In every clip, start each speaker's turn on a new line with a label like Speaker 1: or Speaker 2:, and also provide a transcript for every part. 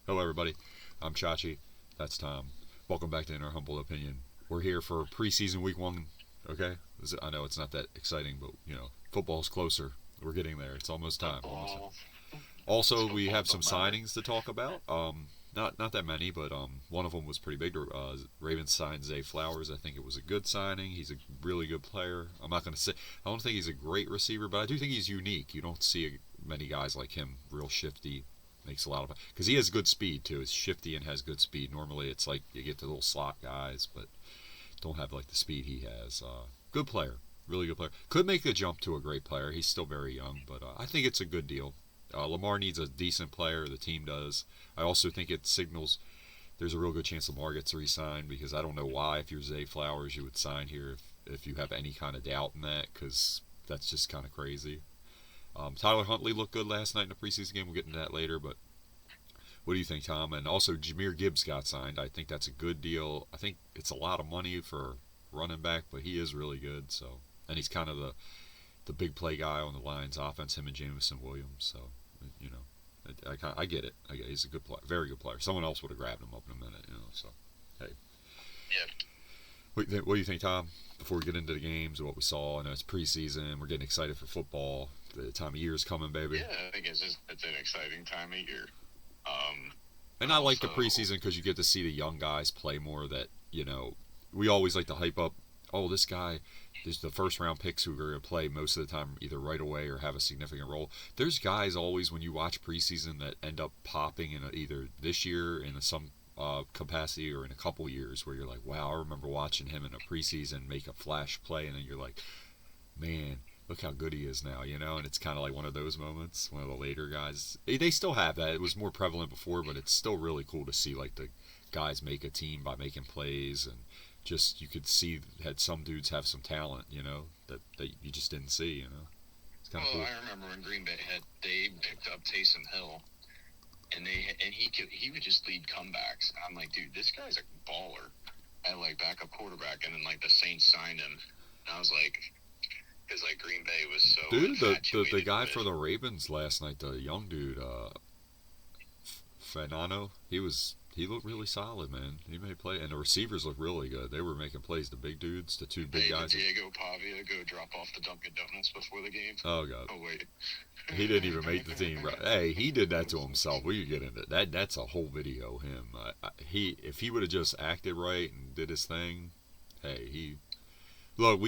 Speaker 1: Hello, everybody. I'm Chachi. That's Tom. Welcome back to In Our Humble Opinion. We're here for preseason week one. Okay, I know it's not that exciting, but football's closer. We're getting there. It's almost time.
Speaker 2: Football.
Speaker 1: Also, we
Speaker 2: Football
Speaker 1: have some
Speaker 2: don't matter.
Speaker 1: signings to talk about. Not that many, but one of them was pretty big. Ravens signed Zay Flowers. I think it was a good signing. He's a really good player. I'm not going to say I don't think he's a great receiver, but I do think he's unique. You don't see many guys like him. Real shifty, makes a lot of because he has good speed too. He's shifty and has good speed. Normally, it's like you get the little slot guys, but don't have like the speed he has. Good player, really good player. Could make the jump to a great player. He's still very young, but I think it's a good deal. Lamar needs a decent player. The team does. I also think it signals there's a real good chance Lamar gets re-signed because I don't know why if you're Zay Flowers you would sign here if you have any kind of doubt in that because that's just kind of crazy. Tyler Huntley looked good last night in the preseason game. We'll get into that later, but what do you think, Tom? And also, Jameer Gibbs got signed. I think that's a good deal. I think it's a lot of money for running back, but he is really good. So, and he's kind of the big play guy on the Lions offense. Him and Jameson Williams. So, you know, I get it. He's a good player, very good player. Someone else would have grabbed him up in a minute. So, hey,
Speaker 2: Yeah,
Speaker 1: what do you think, Tom? Before we get into the games, what we saw, I know it's preseason. We're getting excited for football. The time of year is coming, baby.
Speaker 2: yeah. I think it's an exciting time of year. But
Speaker 1: And I like the
Speaker 2: also,
Speaker 1: preseason because you get to see the young guys play more. That we always like to hype up. Oh, this guy, there's the first round picks who are going to play most of the time either right away or have a significant role. There's guys always when you watch preseason that end up popping in either this year in some capacity or in a couple years where you're like, wow, I remember watching him in a preseason make a flash play, and then you're like, man, look how good he is now. And it's kind of like one of those moments, one of the later guys. They still have that. It was more prevalent before, but it's still really cool to see like the guys make a team by making plays and just you could see had some dudes have some talent, that you just didn't see. It's kind of
Speaker 2: well,
Speaker 1: cool.
Speaker 2: I remember when Green Bay they picked up Taysom Hill, and he would just lead comebacks. I'm like, dude, this guy's a baller at like backup quarterback, and then like the Saints signed him, and I was like, because like Green Bay was so
Speaker 1: Dude, the
Speaker 2: infatuated
Speaker 1: guy for
Speaker 2: with.
Speaker 1: the Ravens last night, the young dude, Fernando, he looked really solid, man. He made play, and the receivers looked really good. They were making plays. The big dudes, the two big
Speaker 2: They the
Speaker 1: guys.
Speaker 2: Diego Pavia go drop off the Dunkin' Donuts before the game.
Speaker 1: Oh god,
Speaker 2: Oh wait.
Speaker 1: he didn't even make the team. Bro. Hey, he did that to himself. We could get into that. That's a whole video. Him, he if he would have just acted right and did his thing. Hey, he look.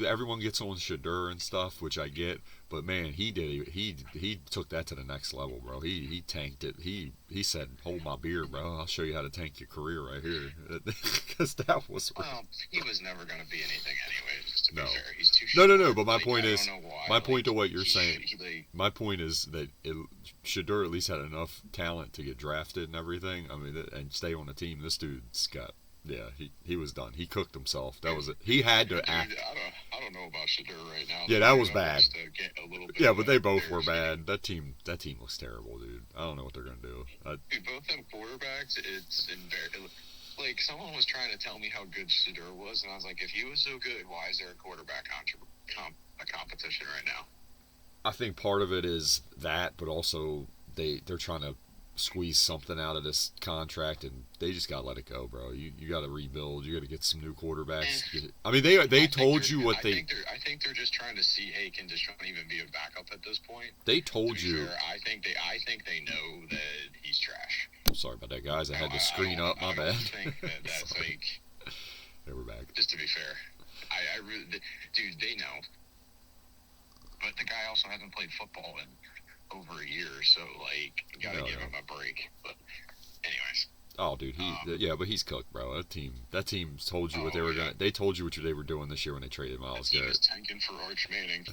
Speaker 1: Everyone gets on Shadur and stuff, which I get. But man, he did. He took that to the next level, bro. He tanked it. He said, "Hold my beer, bro. I'll show you how to tank your career right here." Because that was
Speaker 2: Well, he was never going to be anything anyway. Just to be
Speaker 1: no,
Speaker 2: fair, he's too
Speaker 1: no.
Speaker 2: short.
Speaker 1: But my
Speaker 2: Like
Speaker 1: point
Speaker 2: I don't
Speaker 1: is,
Speaker 2: know why.
Speaker 1: my point
Speaker 2: Like
Speaker 1: to what you're
Speaker 2: he
Speaker 1: saying.
Speaker 2: should. He like
Speaker 1: My point is that Shadur at least had enough talent to get drafted and everything. I mean, and stay on the team. This dude's got. Yeah, he was done. He cooked himself. That was it. He had to
Speaker 2: dude.
Speaker 1: act.
Speaker 2: I don't know about Shadur right now.
Speaker 1: Yeah,
Speaker 2: The
Speaker 1: that
Speaker 2: bigger
Speaker 1: was bad.
Speaker 2: numbers to get a little bit
Speaker 1: Yeah,
Speaker 2: of
Speaker 1: but they
Speaker 2: a
Speaker 1: both
Speaker 2: fair
Speaker 1: were
Speaker 2: shake.
Speaker 1: bad. That team looks terrible, dude. I don't know what they're gonna do.
Speaker 2: Dude, both them quarterbacks, it's embarrassing. Like someone was trying to tell me how good Shadur was, and I was like, if he was so good, why is there a quarterback a competition right now?
Speaker 1: I think part of it is that, but also they're trying to squeeze something out of this contract, and they just gotta let it go, bro. You got to rebuild. You got to get some new
Speaker 2: Eh,
Speaker 1: quarterbacks. I mean, they
Speaker 2: I think
Speaker 1: told
Speaker 2: they're.
Speaker 1: you what
Speaker 2: I think they're. I think they're just trying to see, hey, can Deshaun even be a backup at this point?
Speaker 1: they
Speaker 2: To
Speaker 1: told
Speaker 2: be
Speaker 1: you.
Speaker 2: fair, I think they know that he's trash.
Speaker 1: Sorry about that, guys. I had the
Speaker 2: I
Speaker 1: screen
Speaker 2: don't.
Speaker 1: up. My
Speaker 2: I
Speaker 1: bad.
Speaker 2: don't think that that's
Speaker 1: Sorry.
Speaker 2: like.
Speaker 1: They were back.
Speaker 2: Just to be fair, I really, dude, they know. But the guy also hasn't played football in over a year, so like, you gotta
Speaker 1: No,
Speaker 2: give
Speaker 1: no.
Speaker 2: him a break. But, anyways,
Speaker 1: Oh, dude,
Speaker 2: um,
Speaker 1: yeah, but he's cooked, bro. That team told you what they
Speaker 2: oh
Speaker 1: were
Speaker 2: yeah,
Speaker 1: gonna. They told you what they were doing this year when they traded
Speaker 2: that
Speaker 1: Miles
Speaker 2: team
Speaker 1: Garrett.
Speaker 2: is tanking for Arch Manning.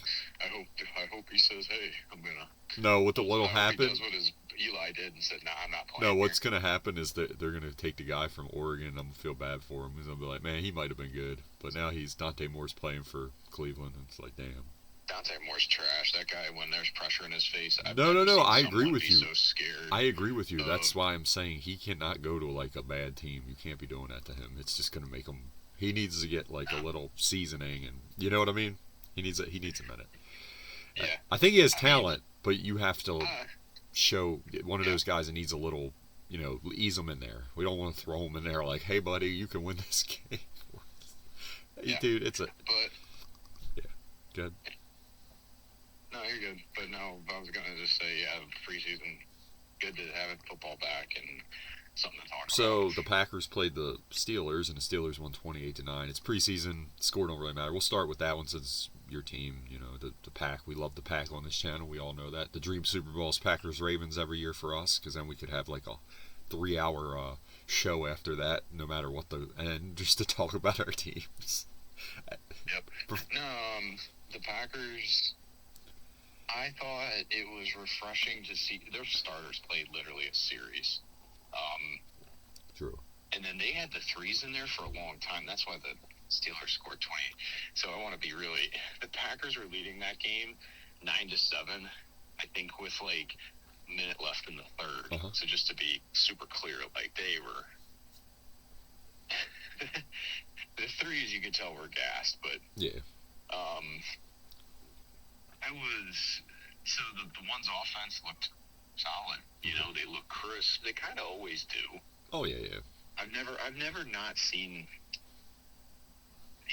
Speaker 2: I hope he says, hey, I'm gonna.
Speaker 1: No, what'll
Speaker 2: I hope he
Speaker 1: happen?
Speaker 2: does what his Eli did and said, nah, I'm not
Speaker 1: No,
Speaker 2: playing
Speaker 1: what's
Speaker 2: here.
Speaker 1: gonna happen is that they're gonna take the guy from Oregon. And I'm gonna feel bad for him. He's gonna be like, man, he might have been good, but now he's Dante Moore's playing for Cleveland. And it's like, damn.
Speaker 2: Dante Moore's trash. That guy, when there's pressure in his face, I've
Speaker 1: No, no,
Speaker 2: never
Speaker 1: no.
Speaker 2: seen
Speaker 1: I agree
Speaker 2: someone
Speaker 1: with
Speaker 2: be
Speaker 1: you.
Speaker 2: so scared
Speaker 1: I agree with you.
Speaker 2: of.
Speaker 1: That's why I'm saying he cannot go to like a bad team. You can't be doing that to him. It's just gonna make him. He needs to get like a little seasoning, and you know what I mean. He needs a minute.
Speaker 2: Yeah,
Speaker 1: I think he has
Speaker 2: I mean,
Speaker 1: talent, but you have to
Speaker 2: uh,
Speaker 1: show one of
Speaker 2: yeah,
Speaker 1: those guys that needs a little. ease them in there. We don't want to throw them in there like, hey, buddy, you can win this game. Hey,
Speaker 2: Yeah.
Speaker 1: dude, it's a
Speaker 2: But
Speaker 1: yeah, good.
Speaker 2: no, you're good. But no, I was gonna just say, yeah, preseason, good to have football back and something to talk
Speaker 1: So
Speaker 2: about.
Speaker 1: the Packers played the Steelers, and the Steelers won 28-9. It's preseason. Score don't really matter. We'll start with that one since your team, the Pack. We love the Pack on this channel. We all know that. The dream Super Bowl is Packers Ravens every year for us, because then we could have like a 3-hour show after that, no matter what and just to talk about our teams.
Speaker 2: Yep. No, the Packers. I thought it was refreshing to see their starters played literally a series.
Speaker 1: True.
Speaker 2: And then they had the threes in there for a long time. That's why the Steelers scored 20. So I want to be really. The Packers were leading that game 9-7. I think with like a minute left in the third.
Speaker 1: Uh-huh.
Speaker 2: So just to be super clear, like they were. The threes you could tell were gassed, but
Speaker 1: Yeah.
Speaker 2: I was so the one's offense looked solid. They look crisp. They kind of always do.
Speaker 1: Oh yeah.
Speaker 2: I've never not seen.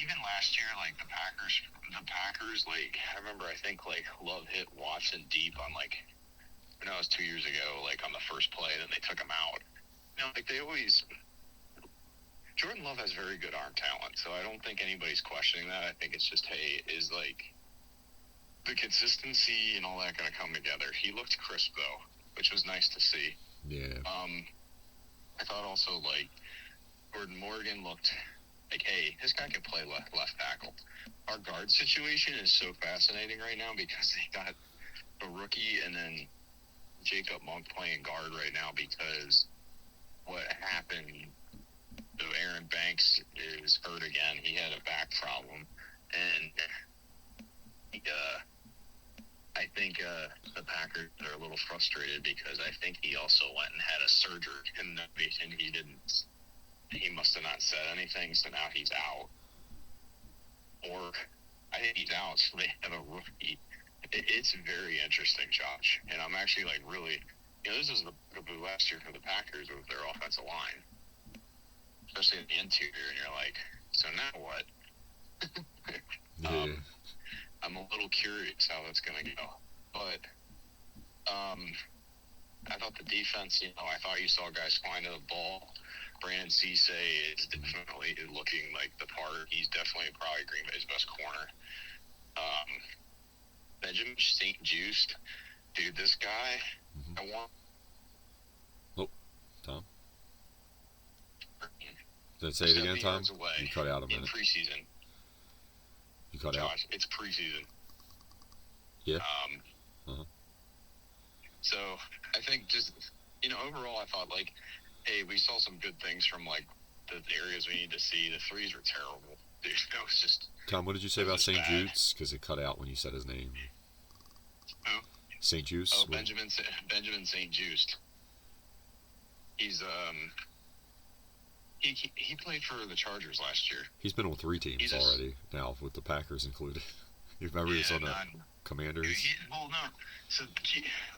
Speaker 2: Even last year, like the Packers, like I remember, I think like Love hit Watson deep on like, it was 2 years ago, like on the first play, then they took him out. Like they always. Jordan Love has very good arm talent, so I don't think anybody's questioning that. I think it's just, hey, is like the consistency and all that going to come together. He looked crisp though, which was nice to see.
Speaker 1: Yeah.
Speaker 2: I thought also like Gordon Morgan looked like, hey, this guy could play left tackle. Our guard situation is so fascinating right now because they got a rookie and then Jacob Monk playing guard right now because what happened. So Aaron Banks is hurt again. He had a back problem, and I think the Packers are a little frustrated because I think he also went and had a surgery, and he didn't. He must have not said anything, so now he's out. Or I think he's out, so they have a rookie. It's very interesting, Josh, and I'm actually like really. This is the boo last year for the Packers with their offensive line. Especially in the interior, and you're like, so now what?
Speaker 1: Yeah.
Speaker 2: I'm a little curious how that's going to go. But I thought the defense, I thought you saw guys flying to the ball. Brandon Cisse is definitely looking like the part. He's definitely probably Green Bay's best corner. Benjamin St. Juste, dude, this guy, I want.
Speaker 1: Oh, Tom? Did I say it again, Tom? You cut out a minute.
Speaker 2: In preseason.
Speaker 1: You cut out?
Speaker 2: Josh, it's preseason.
Speaker 1: Yeah.
Speaker 2: So I think just, overall I thought like, hey, we saw some good things from like the areas we need to see. The threes were terrible. Dude, that was just.
Speaker 1: Tom, what did you say about St. Jude's? Because it cut out when you said his name.
Speaker 2: Who?
Speaker 1: St. Jude's?
Speaker 2: Oh, Benjamin St. Juste. He's He played for the Chargers last year.
Speaker 1: He's been on 3 teams already now, with the Packers included. You remember he was on the Commanders?
Speaker 2: No. So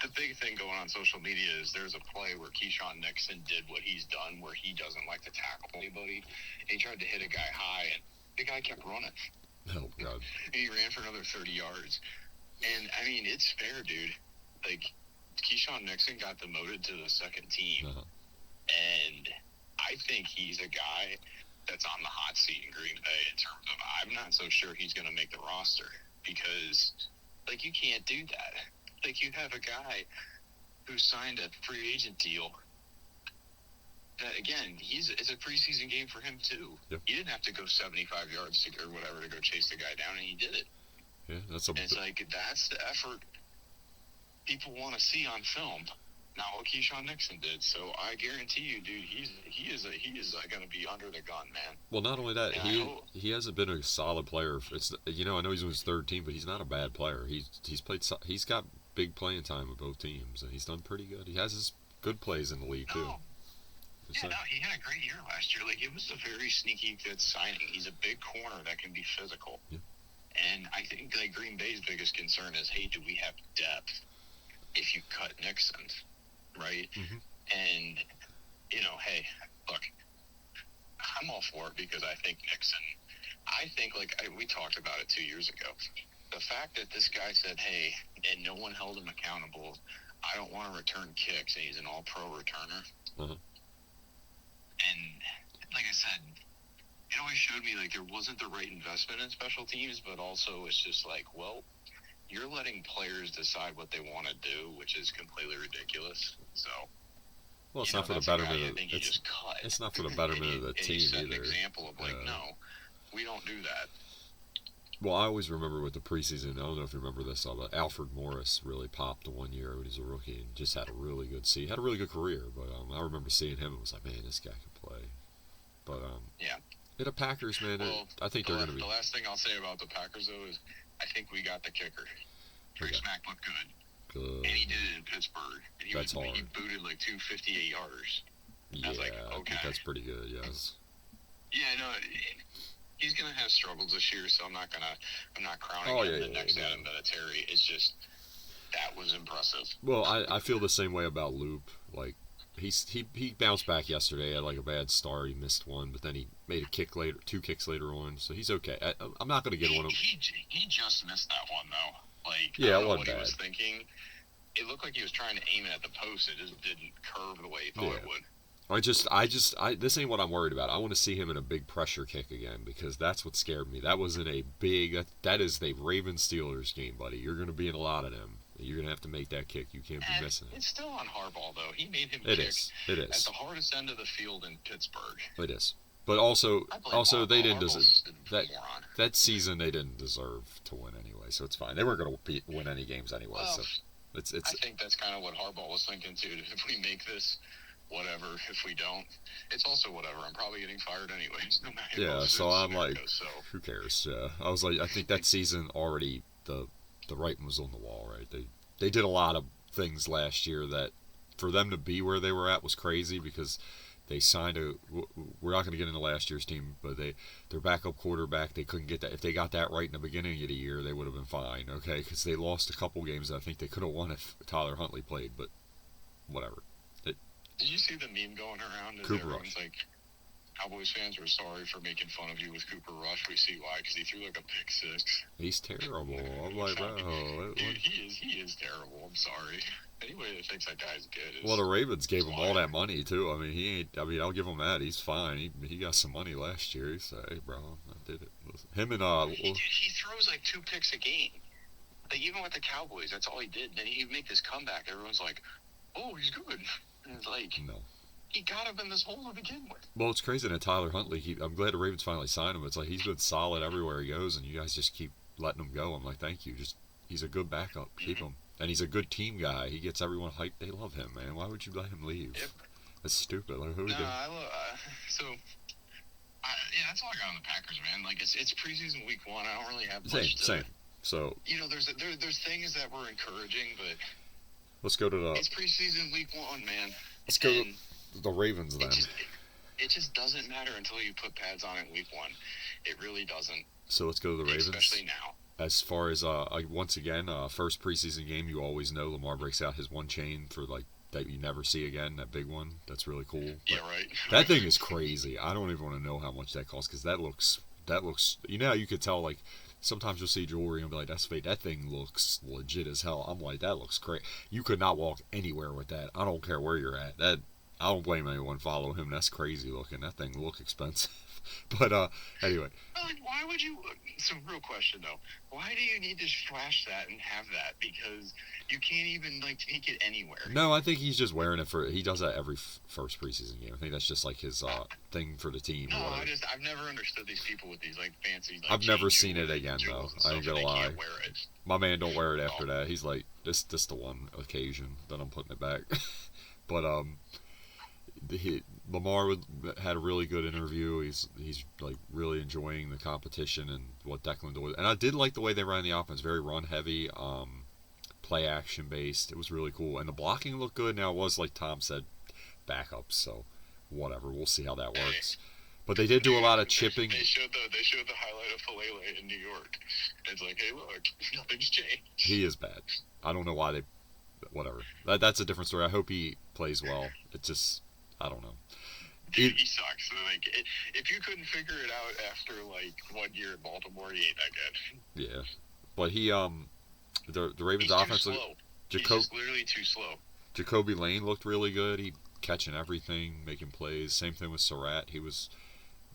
Speaker 2: the big thing going on social media is there's a play where Keyshawn Nixon did what he's done, where he doesn't like to tackle anybody. He tried to hit a guy high, and the guy kept running.
Speaker 1: Oh, God.
Speaker 2: And he ran for another 30 yards. And, I mean, it's fair, dude. Like, Keyshawn Nixon got demoted to the second team. And I think he's a guy that's on the hot seat in Green Bay in terms of I'm not so sure he's going to make the roster because, like, you can't do that. Like, you have a guy who signed a free agent deal that, again, it's a preseason game for him, too.
Speaker 1: Yep.
Speaker 2: He didn't have to go 75 yards or whatever to go chase the guy down, and he did it.
Speaker 1: Yeah,
Speaker 2: it's like, that's the effort people want to see on film. Not what Keyshawn Nixon did. So I guarantee you, dude, he is going to be under the gun, man.
Speaker 1: Well, not only that, he hasn't been a solid player. I know he's on his third team, but he's not a bad player. He's got big playing time with both teams, and he's done pretty good. He has his good plays in the league too.
Speaker 2: He had a great year last year. Like, it was a very sneaky good signing. He's a big corner that can be physical.
Speaker 1: Yeah.
Speaker 2: And I think like Green Bay's biggest concern is, hey, do we have depth if you cut Nixon? Right?
Speaker 1: Mm-hmm.
Speaker 2: And hey, look, I'm all for it because I think Nixon. I think we talked about it 2 years ago. The fact that this guy said, "Hey," and no one held him accountable. I don't want to return kicks, and he's an all-pro returner.
Speaker 1: Uh-huh.
Speaker 2: And like I said, it always showed me there wasn't the right investment in special teams, but also it's just you're letting players decide what they want to do, which is completely ridiculous. So,
Speaker 1: Well, it's not for the betterment of it's not for the betterment of the team
Speaker 2: set
Speaker 1: either.
Speaker 2: An example of no, we don't do that.
Speaker 1: Well, I always remember with the preseason, I don't know if you remember this, but Alfred Morris really popped the 1 year when he was a rookie and just had a really good season. Had a really good career, but I remember seeing him and was like, man, this guy can play. But
Speaker 2: yeah,
Speaker 1: the Packers, man, I think they're going to be.
Speaker 2: The last thing I'll say about the Packers though is I think we got the kicker. Trace Mack looked good.
Speaker 1: Good.
Speaker 2: And he did it in Pittsburgh. And he
Speaker 1: That's hard.
Speaker 2: He booted 2 58-yarders.
Speaker 1: Yeah, I think that's pretty good. Yes.
Speaker 2: Yeah, no. He's gonna have struggles this year, so I'm not crowning him the next Adam Vinatieri. It's just that was impressive.
Speaker 1: Well, I feel the same way about Loop. He bounced back yesterday. Had a bad start. He missed one, but then he made a kick later, 2 kicks later on. So he's okay. I'm not gonna get one of.
Speaker 2: He just missed that one though. I
Speaker 1: don't know
Speaker 2: what he was thinking. It looked like he was trying to aim it at the post. It just didn't curve the way he thought it would.
Speaker 1: This ain't what I'm worried about. I want to see him in a big pressure kick again because that's what scared me. That wasn't a big. That is the Ravens Steelers game, buddy. You're going to be in a lot of them. You're going to have to make that kick. You can't be missing it.
Speaker 2: It's still on Harbaugh though. He made him
Speaker 1: kick. It is.
Speaker 2: At the hardest end of the field in Pittsburgh.
Speaker 1: It is. But also they didn't deserve that season. They didn't deserve to win anyway, so it's fine. They weren't going to win any games anyway.
Speaker 2: Well,
Speaker 1: so it's.
Speaker 2: I think that's kind of what Harbaugh was thinking too. If we make this, whatever. If we don't, it's also whatever. I'm probably getting fired anyways. No matter.
Speaker 1: Yeah. So I'm who cares? Yeah. I was I think that season already the writing was on the wall, right? They did a lot of things last year that for them to be where they were at was crazy because. They signed we're not going to get into last year's team, but their backup quarterback, they couldn't get that. If they got that right in the beginning of the year, they would have been fine, okay? Because they lost a couple games that I think they could have won if Tyler Huntley played, but whatever.
Speaker 2: Did you see the meme going around?
Speaker 1: Cooper Rush.
Speaker 2: Cowboys fans are sorry for making fun of you with Cooper Rush. We see why, because he threw a pick six.
Speaker 1: He's terrible. I'm bro.
Speaker 2: Dude, he is terrible. I'm sorry. Anybody that thinks that guy's good.
Speaker 1: Well, the Ravens gave him all that money too. I mean, I'll give him that. He's fine. He got some money last year. He said, "Hey, bro, I did it." Him and
Speaker 2: he throws 2 picks a game. Even with the Cowboys, that's all he did. Then he'd make this comeback. Everyone's like, "Oh, he's good." And it's
Speaker 1: no.
Speaker 2: He got him in this hole to begin with.
Speaker 1: Well, it's crazy that Tyler Huntley. I'm glad the Ravens finally signed him. It's he's been solid everywhere he goes, and you guys just keep letting him go. I'm like, thank you. He's a good backup. Keep him. And he's a good team guy. He gets everyone hyped. They love him, man. Why would you let him leave?
Speaker 2: Yep.
Speaker 1: That's stupid. Who
Speaker 2: that's all I got on the Packers, man. It's preseason week 1. I don't really have much
Speaker 1: same. So
Speaker 2: there's things that were encouraging, but
Speaker 1: let's go to
Speaker 2: it's preseason week 1, man.
Speaker 1: Let's go to the Ravens then.
Speaker 2: It just doesn't matter until you put pads on it week 1. It really doesn't.
Speaker 1: So let's go to the Ravens.
Speaker 2: Especially now.
Speaker 1: As far as once again, first preseason game, you always know Lamar breaks out his one chain for that you never see again, that big one. That's really cool.
Speaker 2: Yeah, right.
Speaker 1: That thing is crazy. I don't even want to know how much that costs because that looks. How you could tell sometimes you'll see jewelry and be like, that's fake. That thing looks legit as hell. I'm like, that looks great. You could not walk anywhere with that. I don't care where you're at. I don't blame anyone follow him. That's crazy looking. That thing look expensive. But anyway.
Speaker 2: Why would you? So, real question though. Why do you need to flash that and have that? Because you can't even take it anywhere.
Speaker 1: No, I think he's just wearing it for. He does that every first preseason game. I think that's just his thing for the team.
Speaker 2: No, I've never understood these people with these fancy.
Speaker 1: I've never seen it again though. I ain't gonna lie. My man don't wear it after that. He's like this the one occasion that I'm putting it back. But Lamar had a really good interview. He's really enjoying the competition and what Declan did. And I did like the way they ran the offense, very run heavy, play action based. It was really cool, and the blocking looked good. Now it was like Tom said, backups. So whatever, we'll see how that works. But they did do a lot of chipping.
Speaker 2: They showed the highlight of Falele in New York. It's like, hey, look, nothing's changed.
Speaker 1: He is bad. I don't know why they. Whatever. That's a different story. I hope he plays well. It's just. I don't know.
Speaker 2: Dude, he sucks. So, like, if you couldn't figure it out after like 1 year at Baltimore, he ain't that good.
Speaker 1: Yeah, but the Ravens
Speaker 2: He's too
Speaker 1: offense.
Speaker 2: slow. He's
Speaker 1: Jacob
Speaker 2: just literally too slow.
Speaker 1: Jacoby Lane looked really good. He catching everything, making plays. Same thing with Surratt.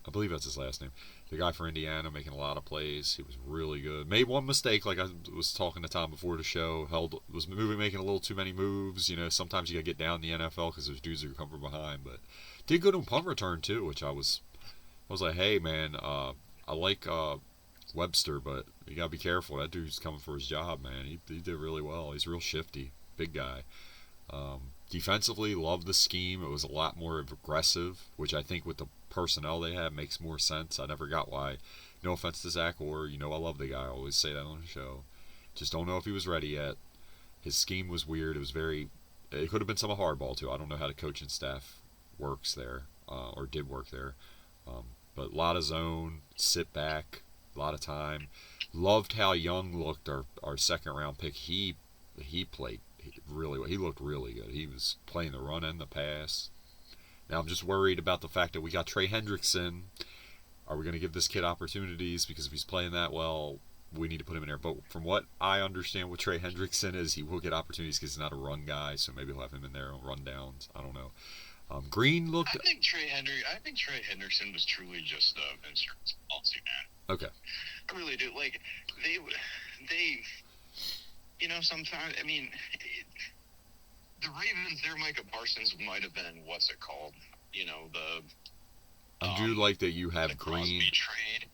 Speaker 1: I believe that's his last name. The guy for Indiana making a lot of plays. He was really good. Made one mistake, like I was talking to Tom before the show. Making a little too many moves. Sometimes you gotta get down in the NFL because there's dudes who come from behind. But did good on punt return too, which I was like, hey man, I like Webster, but you gotta be careful. That dude's coming for his job, man. He did really well. He's real shifty, big guy. Defensively, loved the scheme. It was a lot more aggressive, which I think with the personnel they have makes more sense. I never got why. No offense to Zach Orr, I love the guy. I always say that on the show. Just don't know if he was ready yet. His scheme was weird. It could have been some of hardball too. I don't know how the coaching staff works there or did work there. But a lot of zone, sit back, a lot of time. Loved how Young looked. Our second round pick. He played really well. He looked really good. He was playing the run and the pass. Now I'm just worried about the fact that we got Trey Hendrickson. Are we going to give this kid opportunities? Because if he's playing that well, we need to put him in there. But from what I understand with Trey Hendrickson is he will get opportunities because he's not a run guy, so maybe he'll have him in there on run downs. I don't know. Green looked.
Speaker 2: I think Trey Hendrickson was truly just an insurance policy, man.
Speaker 1: Okay.
Speaker 2: I really do. Like they, sometimes the Ravens, their Micah Parsons might have been what's it called?
Speaker 1: I do like that you have
Speaker 2: the
Speaker 1: Green.
Speaker 2: Crosby trade,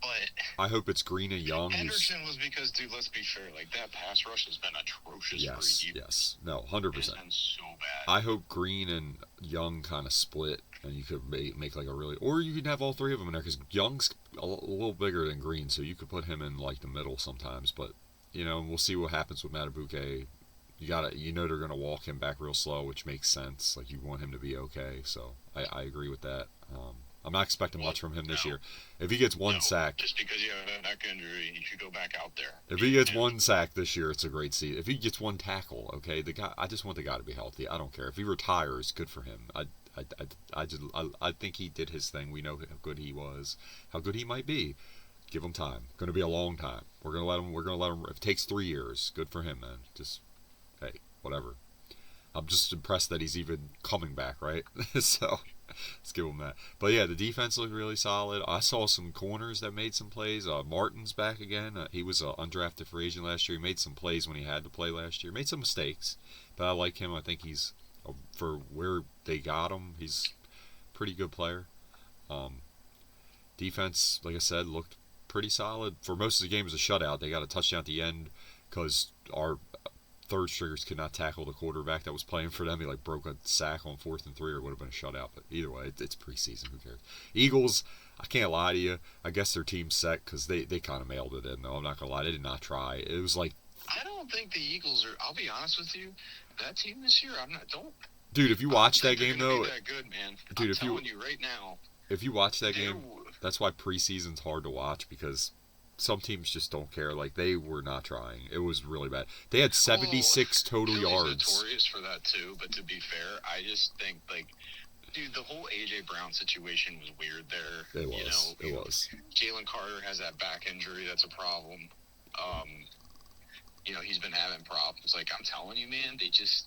Speaker 2: but
Speaker 1: I hope it's Green and Young.
Speaker 2: Henderson was because, dude, let's be fair. Like, that pass rush has been atrocious for a year.
Speaker 1: Yes. No, 100%.
Speaker 2: It's been so bad.
Speaker 1: I hope Green and Young kind of split, and you could make like a really, or you could have all three of them in there because Young's a little bigger than Green, so you could put him in like the middle sometimes. But we'll see what happens with Matabuke. They're gonna walk him back real slow, which makes sense. Like you want him to be okay, so I agree with that. I'm not expecting much from him this year. If he gets one sack,
Speaker 2: just because you have a neck injury, he should go back out there.
Speaker 1: If he gets one sack this year, it's a great season. If he gets one tackle, okay, I just want the guy to be healthy. I don't care if he retires. Good for him. I think he did his thing. We know how good he was, how good he might be. Give him time. Going to be a long time. We're gonna let him. If it takes 3 years, good for him, man. Just hey, whatever. I'm just impressed that he's even coming back, right? So let's give him that. But yeah, the defense looked really solid. I saw some corners that made some plays. Martin's back again. He was an undrafted free agent last year. He made some plays when he had to play last year. Made some mistakes, but I like him. I think he's for where they got him. He's a pretty good player. Defense, like I said, looked pretty solid. For most of the game, it was a shutout. They got a touchdown at the end because our third stringers could not tackle the quarterback that was playing for them. He broke a sack on 4th and 3, or it would have been a shutout. But either way, it's preseason. Who cares? Eagles, I can't lie to you. I guess their team's set because they kind of mailed it in, though. I'm not going to lie. They did not try. It was like...
Speaker 2: I don't think the Eagles are... I'll be honest with you. That team this year,
Speaker 1: Dude, if you watch that game, though...
Speaker 2: That good, man.
Speaker 1: Dude,
Speaker 2: I'm telling you right now...
Speaker 1: If you watch that game, that's why preseason's hard to watch because... Some teams just don't care. They were not trying. It was really bad. They had 76 total yards.
Speaker 2: Notorious for that too. But to be fair, I just think dude, the whole AJ Brown situation was weird there.
Speaker 1: It was. It was.
Speaker 2: Jalen Carter has that back injury. That's a problem. He's been having problems. I'm telling you, man, they just.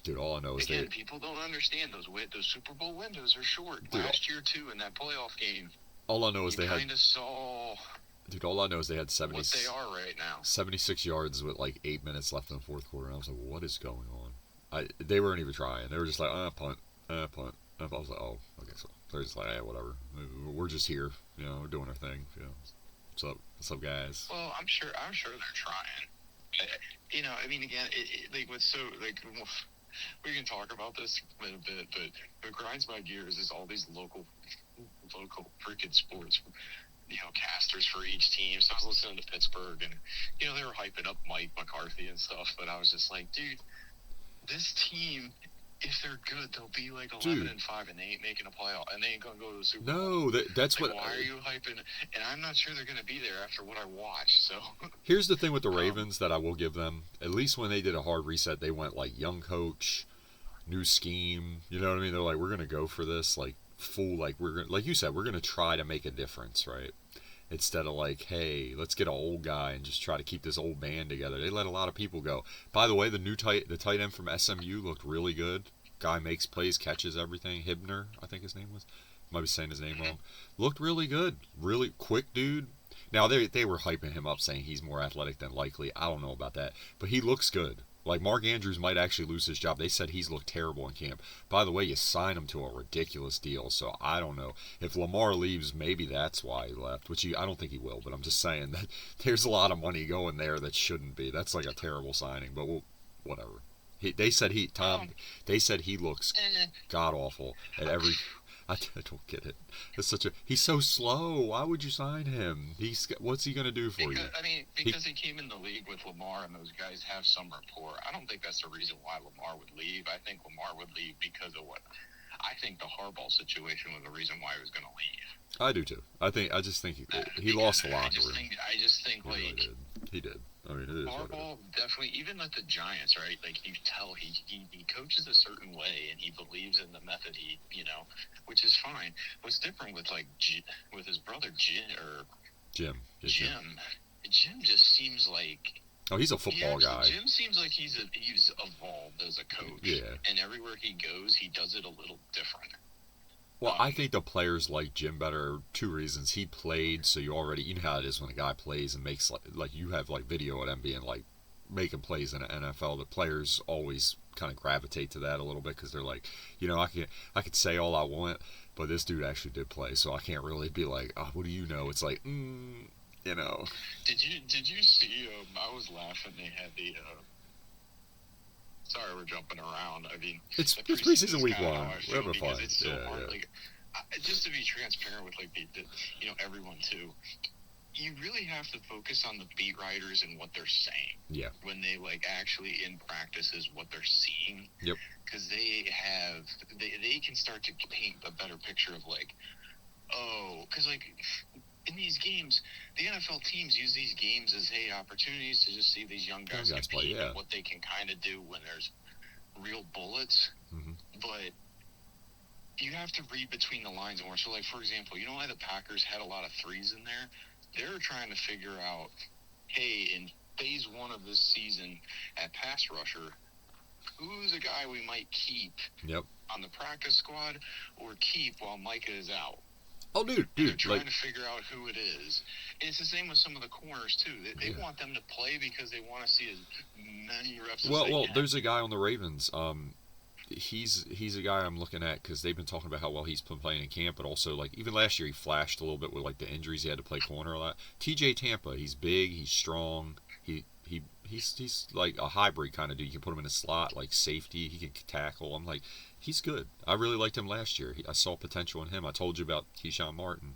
Speaker 1: Dude, all I know is
Speaker 2: people don't understand those Super Bowl windows are short. Dude, last year too, in that playoff game.
Speaker 1: All I know is they
Speaker 2: kind of saw.
Speaker 1: Dude, all I know is they had 70,
Speaker 2: what they are right now.
Speaker 1: 76 yards with 8 minutes left in the fourth quarter. And I was like, what is going on? They weren't even trying. They were just like, punt. I was like, oh, okay. So they're just like, whatever. We're just here. We're doing our thing. What's up, guys?
Speaker 2: Well, I'm sure they're trying. Again, we can talk about this in a bit, but what grinds my gears is all these local freaking sports. Casters for each team. So I was listening to Pittsburgh, and they were hyping up Mike McCarthy and stuff. But I was just like, dude, this team, if they're good, they'll be 11-5, and they ain't making a playoff, and they ain't gonna go to the Super Bowl.
Speaker 1: No, that's what.
Speaker 2: Why are you hyping? And I'm not sure they're gonna be there after what I watched. So
Speaker 1: here's the thing with the Ravens that I will give them. At least when they did a hard reset, they went young coach. new scheme. You know what I mean? They're like, we're gonna go for this like full, like we're gonna, like you said, we're gonna try to make a difference, right? Instead of like, hey, let's get an old guy and just try to keep this old band together. They let a lot of people go. By the way, the tight end from SMU looked really good. Guy makes plays, catches everything. Hibner, I think his name was. Might be saying his name wrong. Looked really good. Really quick dude. Now they were hyping him up saying he's more athletic than likely. I don't know about that, but he looks good. Like Mark Andrews might actually lose his job. They said he's looked terrible in camp. By the way, you sign him to a ridiculous deal, so I don't know. If Lamar leaves, maybe that's why he left, I don't think he will, but I'm just saying that there's a lot of money going there that shouldn't be. That's like a terrible signing, but whatever. They said they said he looks god awful at every. I don't get it. He's so slow. Why would you sign him? What's he gonna do for you?
Speaker 2: I mean, because he came in the league with Lamar, and those guys have some rapport. I don't think that's the reason why Lamar would leave. I think Lamar would leave because of what I think the Harbaugh situation was the reason why he was going to leave.
Speaker 1: I do too. I just think he lost the locker room.
Speaker 2: I just think
Speaker 1: he
Speaker 2: like
Speaker 1: really he did. I mean, it is
Speaker 2: Harbaugh definitely, even at the Giants, right? Like you tell he coaches a certain way, and he believes in the method. Which is fine. What's different with with his brother Jim.
Speaker 1: Yeah,
Speaker 2: Jim just seems like.
Speaker 1: Oh, he's a football guy.
Speaker 2: Jim seems like he's evolved as a coach.
Speaker 1: Yeah.
Speaker 2: And everywhere he goes, he does it a little different.
Speaker 1: Well, I think the players like Jim better. 2 reasons. He played, so you know how it is when a guy plays and makes like you have like video at him being like making plays in the NFL. The players always kind of gravitate to that a little bit because they're like, I could say all I want, but this dude actually did play, so I can't really be like, oh, what do you know? It's like,
Speaker 2: Did you see? I was laughing. They had the. Sorry, we're jumping around. I mean,
Speaker 1: it's preseason week 1. We're having fun.
Speaker 2: It's so hard. Yeah. Like, just to be transparent with like everyone too. You really have to focus on the beat writers and what they're saying.
Speaker 1: Yeah.
Speaker 2: When they like actually in practice is what they're seeing.
Speaker 1: Yep.
Speaker 2: Because they can start to paint a better picture of like, because like. In these games, the NFL teams use these games as opportunities to just see these young guys compete and what they can kind of do when there's real bullets.
Speaker 1: Mm-hmm.
Speaker 2: But you have to read between the lines more. So, like for example, you know why the Packers had a lot of threes in there? They're trying to figure out, hey, in phase 1 of this season at pass rusher, who's a guy we might keep on the practice squad or keep while Micah is out.
Speaker 1: Oh, dude.
Speaker 2: They're trying to figure out who it is. And it's the same with some of the corners, too. They want them to play because they want to see as many reps as they can. Well,
Speaker 1: there's a guy on the Ravens. He's a guy I'm looking at because they've been talking about how well he's been playing in camp, but also, like, even last year he flashed a little bit with, like, the injuries. He had to play corner a lot. TJ Tampa, he's big, he's strong. He's like a hybrid kind of dude. You can put him in a slot, like safety. He can tackle. I'm like, he's good. I really liked him last year. I saw potential in him. I told you about Keyshawn Martin.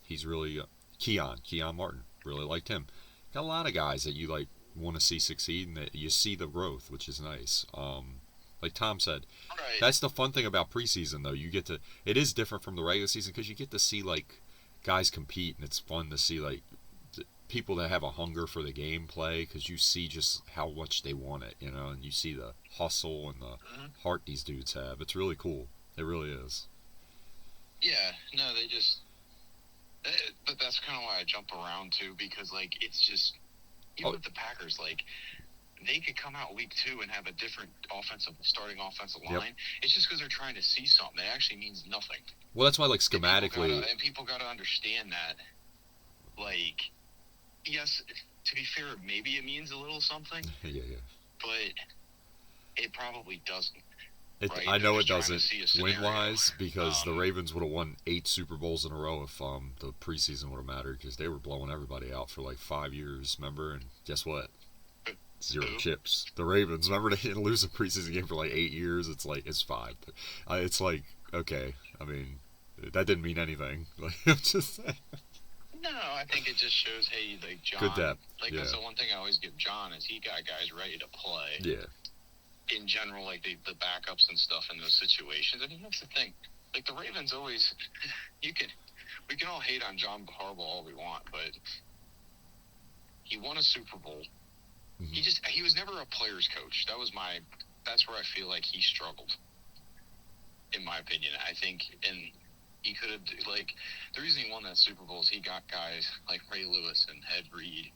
Speaker 1: He's really Keon Martin. Really liked him. Got a lot of guys that you like want to see succeed and that you see the growth, which is nice. Like Tom said, that's the fun thing about preseason though. It is different from the regular season because you get to see like guys compete and it's fun to see like people that have a hunger for the game play because you see just how much they want it, and you see the hustle and the heart these dudes have. It's really cool. It really is.
Speaker 2: Yeah, no, but that's kind of why I jump around too, because like it's just even with the Packers, like they could come out week 2 and have a different starting offensive line. Yep. It's just because they're trying to see something. It actually means nothing.
Speaker 1: Well, that's why like schematically,
Speaker 2: and people got to understand that, like. Yes, to be fair, maybe it means a little something.
Speaker 1: Yeah.
Speaker 2: But it probably doesn't. Right?
Speaker 1: I know it doesn't win-wise because the Ravens would have won 8 Super Bowls in a row if the preseason would have mattered because they were blowing everybody out for like 5 years, remember? And guess what? 0 chips. The Ravens, remember they didn't lose a preseason game for like 8 years? It's like, it's 5. It's like, okay, I mean, that didn't mean anything. Like, I'm just saying.
Speaker 2: No, I think it just shows, hey, like John.
Speaker 1: Good depth.
Speaker 2: Like that's the one thing I always give John is he got guys ready to play.
Speaker 1: Yeah.
Speaker 2: In general, like the backups and stuff in those situations. I mean, that's the thing. Like the Ravens always, we can all hate on John Harbaugh all we want, but he won a Super Bowl. Mm-hmm. He was never a player's coach. That's where I feel like he struggled. in my opinion. I think, and he could have, like, the reason he won that Super Bowl is he got guys like Ray Lewis and Ed Reed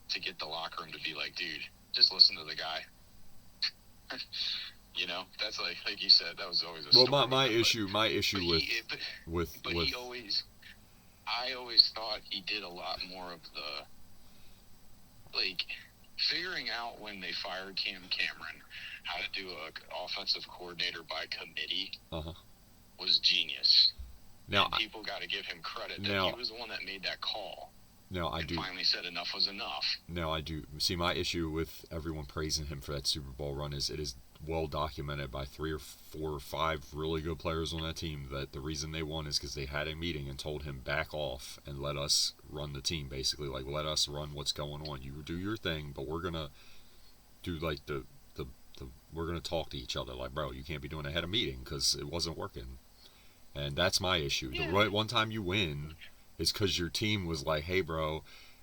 Speaker 2: to get the locker room to be like, dude, just listen to the guy. That's like you said, that was always a
Speaker 1: Well,
Speaker 2: story.
Speaker 1: my
Speaker 2: with him,
Speaker 1: issue with
Speaker 2: but he always, I always thought he did a lot more of the, like, figuring out when they fired Cam Cameron how to do a offensive coordinator by committee was genius.
Speaker 1: Now,
Speaker 2: and people got to give him credit that he was the one that made that call.
Speaker 1: Now I do.
Speaker 2: Finally said enough was enough.
Speaker 1: Now I do see my issue with everyone praising him for that Super Bowl run is it is well documented by 3 or 4 or 5 really good players on that team that the reason they won is because they had a meeting and told him back off and let us run the team, basically, like, let us run what's going on. You do your thing, but we're gonna do like the we're gonna talk to each other, like, bro, you can't be doing it. I had a meeting because it wasn't working, and that's my issue.
Speaker 2: Yeah.
Speaker 1: The one time you win is because your team was like, hey, bro,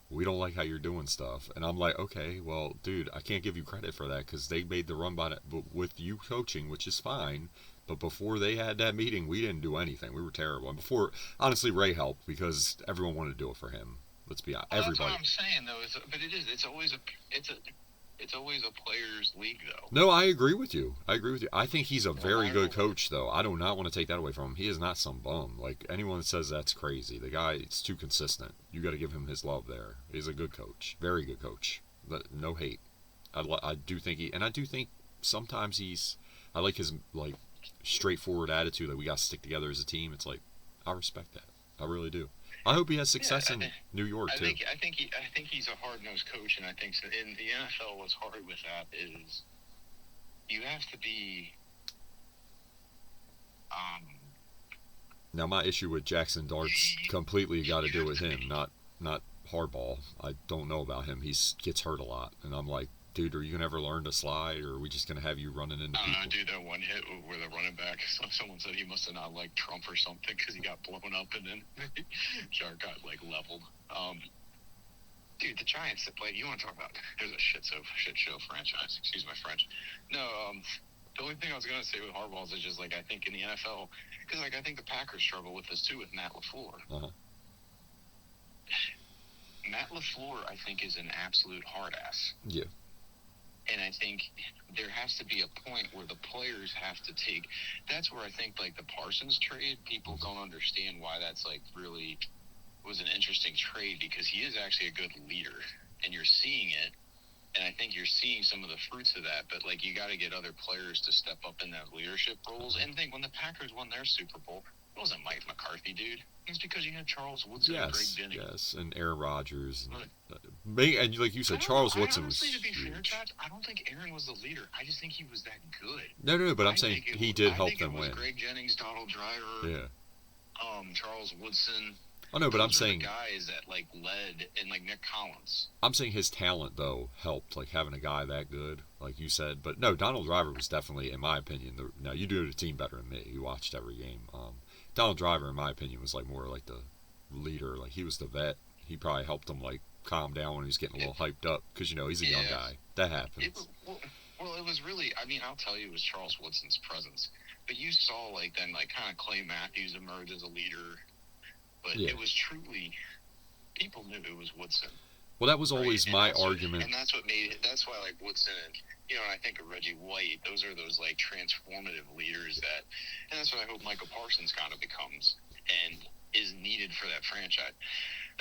Speaker 1: we don't like how you're doing stuff. And I'm like, okay, well, dude, I can't give you credit for that because they made the run by it with you coaching, which is fine. But before they had that meeting, we didn't do anything. We were terrible. And before, honestly, Ray helped because everyone wanted to do it for him. Let's be honest. Everybody.
Speaker 2: That's what I'm saying, though. But it is. It's always a players' league, though.
Speaker 1: No, I agree with you. I think he's a very good coach, though. I do not want to take that away from him. He is not some bum. Like, anyone that says that's crazy. The guy is too consistent. You got to give him his love there. He's a good coach. Very good coach. No hate. I do think sometimes I like his, like, straightforward attitude that we got to stick together as a team. It's like, I respect that. I really do. I hope he has success in New York too.
Speaker 2: I think he's a hard-nosed coach, and I think in the NFL, what's hard with that is you have to be.
Speaker 1: Now, my issue with Jackson Dart's completely got to do with him, not Harbaugh. I don't know about him. He gets hurt a lot, and I'm like, dude, are you gonna ever learn to slide, or are we just gonna have you running into people?
Speaker 2: Dude, that one hit where the running back, someone said he must have not liked Trump or something because he got blown up and then Shark got, like, leveled. Dude, the Giants that played, you want to talk about, there's a shit show franchise, excuse my French. No, the only thing I was going to say with Harbaugh is just, like, I think in the NFL, because, like, I think the Packers struggle with this too with Matt LaFleur. Matt LaFleur, I think, is an absolute hard ass.
Speaker 1: Yeah.
Speaker 2: And I think there has to be a point where the players have to take. That's where I think, like, the Parsons trade, people don't understand why that's, like, really was an interesting trade, because he is actually a good leader, and you're seeing it. And I think you're seeing some of the fruits of that. But, like, you got to get other players to step up in those leadership roles. And think when the Packers won their Super Bowl, it wasn't Mike McCarthy, dude. It's because you had Charles Woodson and Greg Jennings.
Speaker 1: Yes, and Aaron Rodgers. And like you said, Charles Woodson was
Speaker 2: to be
Speaker 1: huge.
Speaker 2: fair, Chad, I don't think Aaron was the leader. I just think he was that good.
Speaker 1: No, but I'm saying he did help them win.
Speaker 2: Greg Jennings, Donald Driver, Charles Woodson.
Speaker 1: Oh, no, but I'm saying
Speaker 2: the guys that, like, led, and, like, Nick Collins.
Speaker 1: I'm saying his talent, though, helped, like, having a guy that good, like you said. But no, Donald Driver was definitely, in my opinion, now you do the team better than me. You watched every game. Donald Driver, in my opinion, was, like, more like the leader. Like, he was the vet. He probably helped him, like, calm down when he was getting a little hyped up, because, you know, he's a young guy. That happens.
Speaker 2: Well, it was really, I mean, I'll tell you, it was Charles Woodson's presence. But you saw, like, then, like, kind of Clay Matthews emerge as a leader. But it was truly, people knew it was Woodson.
Speaker 1: Well, that was always my argument.
Speaker 2: And that's what made it, that's why, like, Woodson and, you know, and I think of Reggie White, those are those, like, transformative leaders that, and that's what I hope Michael Parsons kind of becomes and is needed for that franchise.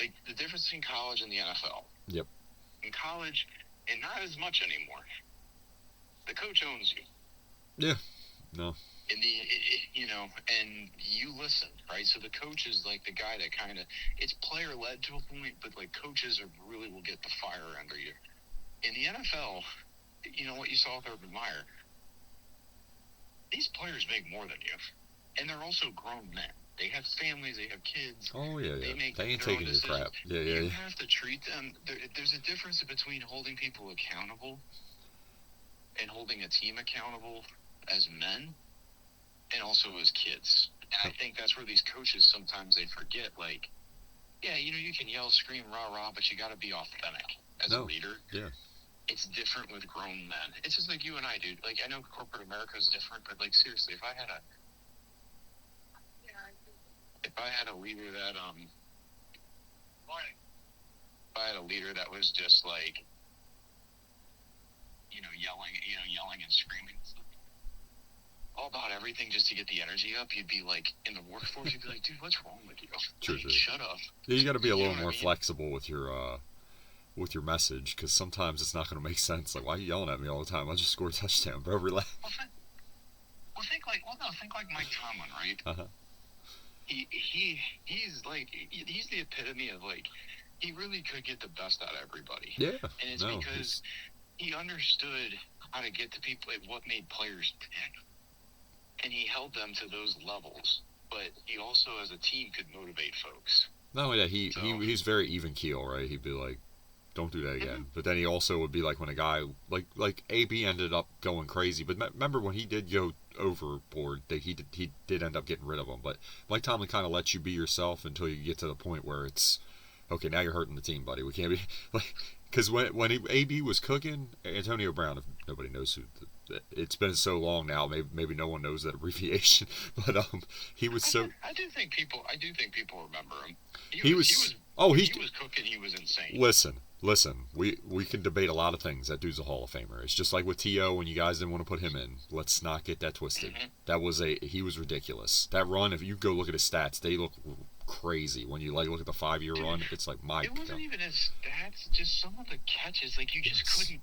Speaker 2: Like, the difference between college and the NFL.
Speaker 1: Yep.
Speaker 2: In college, and not as much anymore, the coach owns you.
Speaker 1: Yeah. No.
Speaker 2: And you know, and you listen, right? So the coach is, like, the guy that kind of, it's player led to a point, but, like, coaches really will get the fire under you. In the NFL, you know what you saw with Urban Meyer? These players make more than you, and they're also grown men. They have families, they have kids.
Speaker 1: Oh yeah, they ain't taking your crap. Yeah.
Speaker 2: You have to treat them. There's a difference between holding people accountable and holding a team accountable as men. And also as kids. And I think that's where these coaches, sometimes they forget, like, yeah, you know, you can yell, scream, rah-rah, but you got to be authentic as a leader.
Speaker 1: Yeah.
Speaker 2: It's different with grown men. It's just like you and I, dude. Like, I know corporate America is different, but, like, seriously, if I had I had a leader that if I had a leader that was just like, yelling and screaming all about everything just to get the energy up, you'd be like, in the workforce, you'd be like, dude, what's wrong with you?
Speaker 1: True,
Speaker 2: Like,
Speaker 1: true.
Speaker 2: shut up.
Speaker 1: Yeah, you got to be a
Speaker 2: You know
Speaker 1: little
Speaker 2: what I
Speaker 1: more
Speaker 2: mean?
Speaker 1: flexible with your message, because sometimes it's not going to make sense. Like, why are you yelling at me all the time? I just scored a touchdown, bro. Relax.
Speaker 2: Think like Mike Tomlin, right?
Speaker 1: Uh-huh.
Speaker 2: He's the epitome of like, he really could get the best out of everybody.
Speaker 1: Yeah.
Speaker 2: And it's because he understood how to get to people, what made players tick. And he held them to those levels. But he also, as a team, could motivate folks.
Speaker 1: Not only that, he's very even keel, right? He'd be like, don't do that again.
Speaker 2: Mm-hmm.
Speaker 1: But then he also would be like, when a guy like AB ended up going crazy. But remember when he did go overboard, that he did end up getting rid of him. But Mike Tomlin kind of lets you be yourself until you get to the point where it's okay. Now you're hurting the team, buddy. We can't be like, because when AB was cooking, Antonio Brown, if nobody knows who. It's been so long now. Maybe no one knows that abbreviation, but he was so.
Speaker 2: I do think people remember him.
Speaker 1: He was
Speaker 2: cooking. He was insane.
Speaker 1: Listen. We can debate a lot of things. That dude's a Hall of Famer. It's just like with T.O. when you guys didn't want to put him in. Let's not get that twisted.
Speaker 2: Mm-hmm.
Speaker 1: He was ridiculous. That run, if you go look at his stats, they look crazy. When you look at the 5-year run, it's like my.
Speaker 2: It wasn't even his stats. Just some of the catches, like you just couldn't.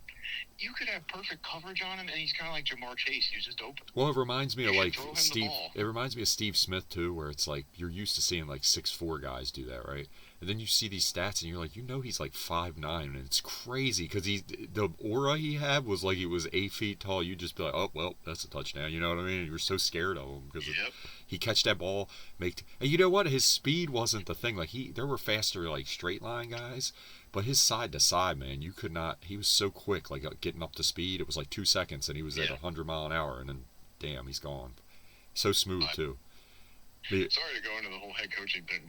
Speaker 2: You could have perfect coverage on him, and he's kind of like Jamar Chase. He was just open.
Speaker 1: Well, it reminds me of like
Speaker 2: Steve.
Speaker 1: It reminds me of Steve Smith too, where it's like you're used to seeing like 6'4" guys do that, right? And then you see these stats, and you're like, he's like 5'9", and it's crazy because the aura he had was like he was 8 feet tall. You'd just be like, oh well, that's a touchdown. You know what I mean? You were so scared of him because he catch that ball, and you know what? His speed wasn't the thing. Like there were faster like straight line guys. But his side to side, man, you could not. He was so quick, like getting up to speed. It was like 2 seconds, and he was at 100 mile an hour, and then, damn, he's gone. So smooth too.
Speaker 2: Sorry to go into the whole head coaching thing,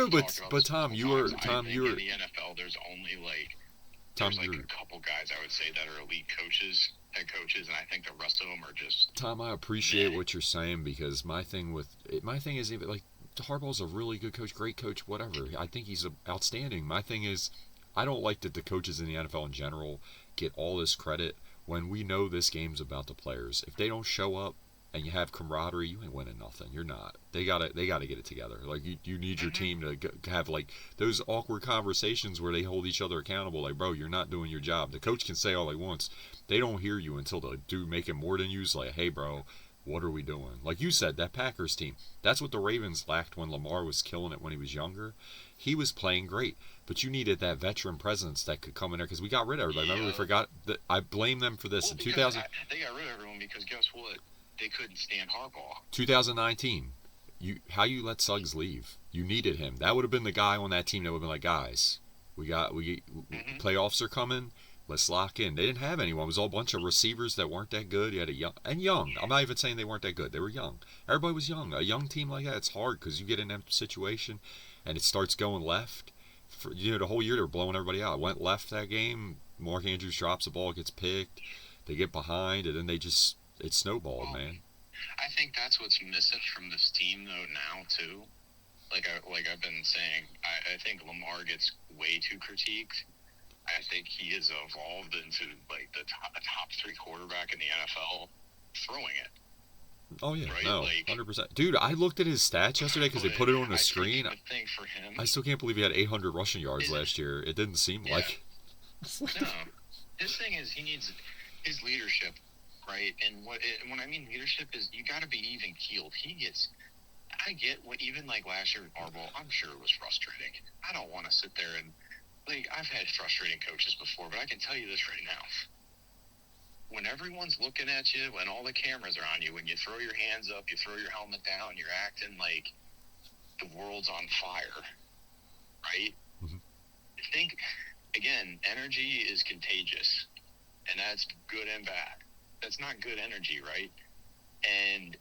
Speaker 2: but
Speaker 1: but Tom, you were
Speaker 2: in the NFL. There's only a couple guys I would say that are elite coaches, head coaches, and I think the rest of them are just.
Speaker 1: Tom, I appreciate what you're saying because my thing is even like. Harbaugh's a really good coach, great coach, whatever. I think he's outstanding. My thing is, I don't like that the coaches in the NFL in general get all this credit when we know this game's about the players. If they don't show up and you have camaraderie, you ain't winning nothing. You're not. They gotta get it together. Like you need your team to have like those awkward conversations where they hold each other accountable. Like, bro, you're not doing your job. The coach can say all he wants. They don't hear you until the dude making more than you is like, hey, bro. What are we doing? Like you said, that Packers team, that's what the Ravens lacked when Lamar was killing it when he was younger. He was playing great, but you needed that veteran presence that could come in there because we got rid of everybody. Remember, we forgot that. I blame them for this in 2000.
Speaker 2: They got rid of everyone because guess what? They couldn't stand Harbaugh.
Speaker 1: 2019, how you let Suggs leave? You needed him. That would have been the guy on that team that would have been like, guys, playoffs are coming. Let's lock in. They didn't have anyone. It was all a bunch of receivers that weren't that good. You had young. I'm not even saying they weren't that good. They were young. Everybody was young. A young team like that, it's hard because you get in that situation and it starts going left. The whole year they're blowing everybody out. It went left that game. Mark Andrews drops the ball, gets picked. They get behind, and then it snowballed, man.
Speaker 2: I think that's what's missing from this team, though, now, too. Like I've been saying, I think Lamar gets way too critiqued. I think he has evolved into like the top 3 quarterback in the NFL throwing it.
Speaker 1: Oh yeah,
Speaker 2: right?
Speaker 1: No, 100%. Dude, I looked at his stats yesterday because they put it on the screen.
Speaker 2: The thing for him,
Speaker 1: I still can't believe he had 800 rushing yards last year. It didn't seem like.
Speaker 2: No, his thing is he needs his leadership, right? And when I mean leadership is you got to be even keeled. I get what even like last year with Harbaugh, I'm sure it was frustrating. I don't want to sit there and. Like, I've had frustrating coaches before, but I can tell you this right now. When everyone's looking at you, when all the cameras are on you, when you throw your hands up, you throw your helmet down, you're acting like the world's on fire, right?
Speaker 1: Mm-hmm.
Speaker 2: Think, again, energy is contagious, and that's good and bad. That's not good energy, right? And,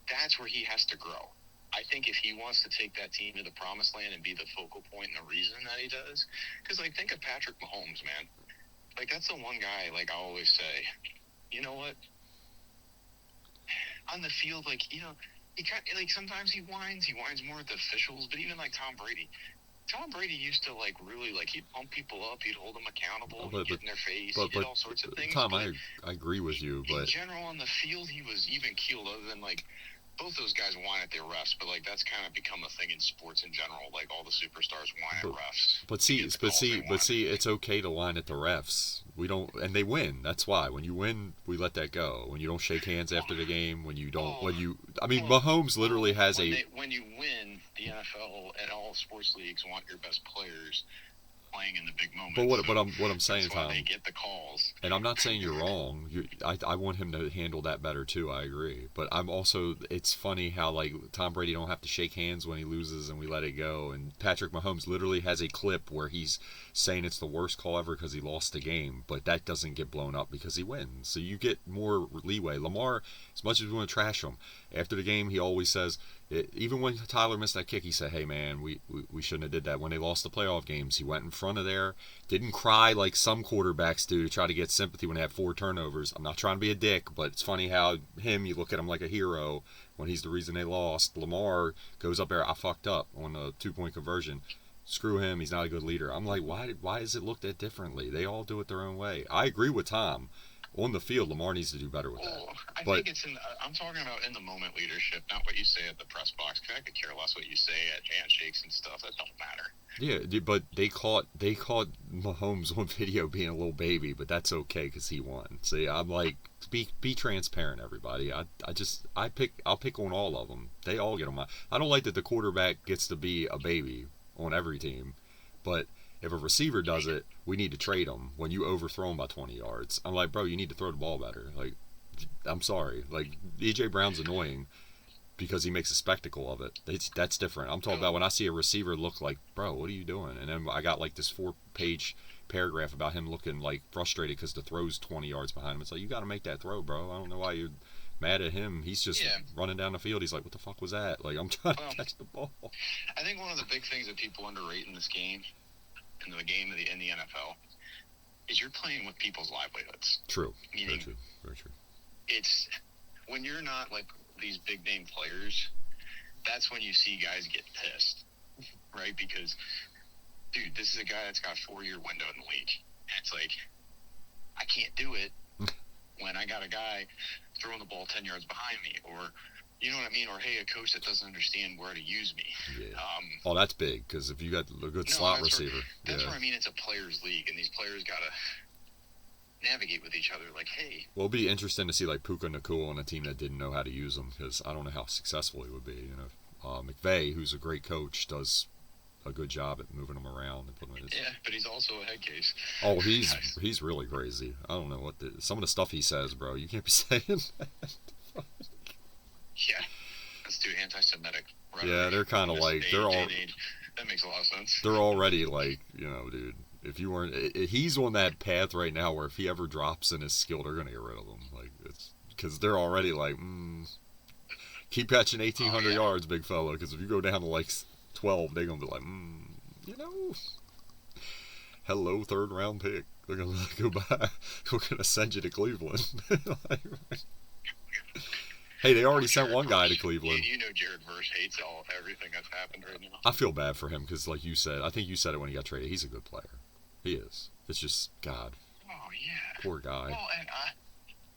Speaker 2: that's where he has to grow. I think if he wants to take that team to the promised land and be the focal point and the reason that he does, because think of Patrick Mahomes, man. That's the one guy, I always say, you know what? On the field, he kind of, like sometimes he whines. He whines more at the officials, but even like Tom Brady. Tom Brady used to like really like he'd pump people up, he'd hold them accountable, he'd
Speaker 1: but
Speaker 2: get in their face, he
Speaker 1: but
Speaker 2: did
Speaker 1: but
Speaker 2: all sorts of things.
Speaker 1: Tom,
Speaker 2: But
Speaker 1: I agree with you,
Speaker 2: in
Speaker 1: but
Speaker 2: general on the field, he was even keeled. Other than like both those guys whine at their refs, but like that's kind of become a thing in sports in general. Like all the superstars whine at
Speaker 1: but
Speaker 2: refs
Speaker 1: but
Speaker 2: to
Speaker 1: see,
Speaker 2: get the calls they want.
Speaker 1: it's okay to whine at the refs. We don't, and they win. That's why when you win, we let that go. When you don't shake hands after the game, I mean, Mahomes literally has
Speaker 2: when you win, the NFL and all sports leagues want your best players playing in the big moments.
Speaker 1: But
Speaker 2: so
Speaker 1: what I'm saying,
Speaker 2: that's why
Speaker 1: Tom,
Speaker 2: they get the calls.
Speaker 1: and I'm not saying you're wrong. I want him to handle that better too. I agree. But I'm also, it's funny how like Tom Brady don't have to shake hands when he loses and we let it go. And Patrick Mahomes literally has a clip where he's saying it's the worst call ever because he lost the game, but that doesn't get blown up because he wins. So you get more leeway. Lamar, as much as we want to trash him, after the game he always says, even when Tyler missed that kick, he said, "Hey man, we shouldn't have did that." When they lost the playoff games, he went in front of there, didn't cry like some quarterbacks do to try to get sympathy when they have 4 turnovers. I'm not trying to be a dick, but it's funny how you look at him like a hero when he's the reason they lost. Lamar goes up there, I fucked up on a 2-point conversion. Screw him, he's not a good leader. I'm like, why is it looked at differently? They all do it their own way. I agree with Tom. On the field, Lamar needs to do better with that.
Speaker 2: I think it's in. I'm talking about in the moment leadership, not what you say at the press box. Cause I could care less what you say at handshakes and stuff. That don't matter.
Speaker 1: Yeah, but they caught Mahomes on video being a little baby, but that's okay because he won. See, I'm like, be transparent, everybody. I'll pick on all of them. They all get on my. I don't like that the quarterback gets to be a baby on every team, but if a receiver does it, we need to trade him when you overthrow him by 20 yards. I'm like, bro, you need to throw the ball better. Like, I'm sorry. Like, E.J. Brown's annoying because he makes a spectacle of it. That's different. I'm talking about when I see a receiver look like, bro, what are you doing? And then I got like this 4-page paragraph about him looking like frustrated because the throw's 20 yards behind him. It's like, you got to make that throw, bro. I don't know why you're mad at him. He's just running down the field. He's like, what the fuck was that? Like, I'm trying to catch the ball.
Speaker 2: I think one of the big things that people underrate in this game, in the game in the NFL, is you're playing with people's livelihoods.
Speaker 1: True.
Speaker 2: Meaning,
Speaker 1: very true. Very true.
Speaker 2: It's when you're not like these big name players, that's when you see guys get pissed, right? Because, dude, this is a guy that's got a 4-year window in the league. And it's like, I can't do it when I got a guy throwing the ball 10 yards behind me, or you know what I mean? Or, hey, a coach that doesn't understand where to use me.
Speaker 1: Yeah. That's big, because if you got a good slot receiver.
Speaker 2: That's where I mean it's a players' league, and these players got to navigate with each other. Like, hey.
Speaker 1: Well, it'll be interesting to see, like, Puka Nacua on a team that didn't know how to use him, because I don't know how successful he would be. You know, McVay, who's a great coach, does a good job at moving him around and putting him in his...
Speaker 2: Yeah, but he's also a head case.
Speaker 1: Oh, he's really crazy. I don't know some of the stuff he says, bro. You can't be saying that.
Speaker 2: Yeah, that's too anti-Semitic.
Speaker 1: Yeah, they're kind of like
Speaker 2: that makes a lot of sense.
Speaker 1: They're already like, you know, dude. If you weren't, he's on that path right now where if he ever drops in his skill, they're gonna get rid of him. Like it's because they're already like, keep catching 1,800 yards, big fella. Because if you go down to like 12, they're gonna be like, you know, hello, 3rd round pick. They're gonna go by. We're gonna send you to Cleveland. Hey, they already sent one guy to Cleveland.
Speaker 2: You know Jared Verse hates everything that's happened right now.
Speaker 1: I feel bad for him because, like you said, I think you said it when he got traded. He's a good player. He is. It's just, God.
Speaker 2: Oh, yeah.
Speaker 1: Poor guy.
Speaker 2: Well, and